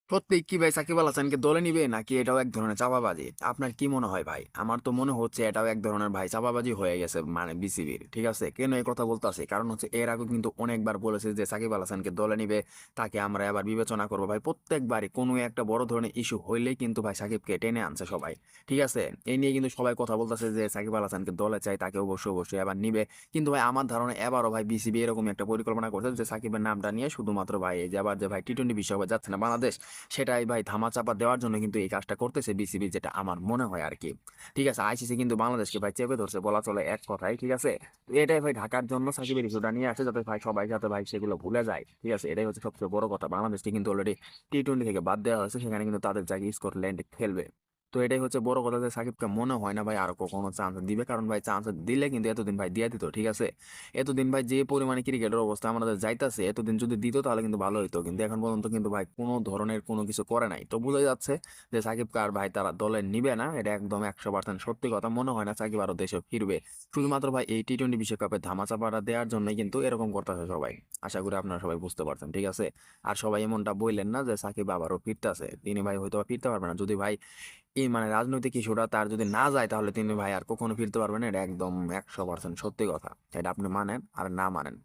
সত্যি কি ভাই সাকিব আল হাসানকে দলে নিবে নাকি এটাও এক ধরনের চাপাবাজি? আপনার কি মনে হয় ভাই? আমার তো মনে হচ্ছে এটাও এক ধরনের ভাই চাপাবাজি হয়ে গেছে মানে বিসিবির। ঠিক আছে? কেন এই কথা বলতেছি? কারণ হচ্ছে এর আগে কিন্তু অনেকবার বলেছে যে সাকিব আল হাসানকে দলে নিবে, তাকে আমরা এবার বিবেচনা করবো ভাই। প্রত্যেকবারই কোনো একটা বড় ধরনের ইস্যু হইলেই কিন্তু ভাই সাকিবকে টেনে আনছে সবাই। ঠিক আছে? এই নিয়ে কিন্তু সবাই কথা বলতেছে যে সাকিব আল হাসানকে দলে চাই, তাকে অবশ্যই অবশ্যই এবার নিবে। কিন্তু ভাই আমার ধারণা এবারও ভাই বিসিবি এরকম একটা পরিকল্পনা করছে যে সাকিবের নামটা নিয়ে শুধুমাত্র ভাই এই যে আবার যে ভাই টি-20 বিশ্বকাপে যাচ্ছে না বাংলাদেশ, সেটাই ভাই ধামাচাপা দেওয়ার জন্য কিন্তু এই কাজটা করতেছে বিসিবি, যেটা আমার মনে হয় আর কি। ঠিক আছে, আইসিসি কিন্তু বাংলাদেশকে ভাই চেপে ধরছে বলা চলে এক কথায়। ঠিক আছে, তো এটাই ভাই ঢাকার জন্য সাকিবের ইস্যুটা নিয়ে আসে, যাতে ভাই সবাই যাতে ভাই সেগুলো ভুলে যায়। ঠিক আছে, এটাই হচ্ছে সবচেয়ে বড় কথা। বাংলাদেশকে কিন্তু অলরেডি টি-20 থেকে বাদ দেওয়া হয়েছে, সেখানে কিন্তু তাদের জায়গায় স্কটল্যান্ড খেলবে। তো এটাই হচ্ছে বড় কথা যে সাকিবকে মনে হয় না ভাই আর কখনো চান্স দিবে, কারণ ভাই চান্স দিলে কিন্তু এতদিন ভাই দিয়ে দিত। ঠিক আছে, এতদিন ভাই যে পরিমাণে ক্রিকেটের অবস্থা আমাদের যাইতাছে, এতদিন যদি দিত তাহলে কিন্তু ভালো হতো, কিন্তু এখন পর্যন্ত কিন্তু ভাই কোনো ধরনের কোনো কিছু করে নাই। তো বোঝা যাচ্ছে যে সাকিব কার ভাই তারা দলে নিবে না, এটা একদম 100% সত্যি কথা। মনে হয় না সাকিব আরো দেশে ফিরবে, শুধুমাত্র ভাই এই টি-20 বিশ্বকাপে ধামাচাপাটা দেওয়ার জন্যই কিন্তু এরকম করতেছে সবাই। আশা করি আপনারা সবাই বুঝতে পারছেন। ঠিক আছে, আর সবাই এমনটা বললেন না যে সাকিব আবারও ফিরতেছে, তিনি ভাই হয়তো বা ফিরতে পারবে না। যদি ভাই এই মানে রাজনৈতিক ইস্যুটা তার যদি না যায়, তাহলে তিনি ভাই আর কখনো ফিরতে পারবেন না। এটা একদম 100% সত্যি কথা। এটা আপনি মানেন আর না মানেন।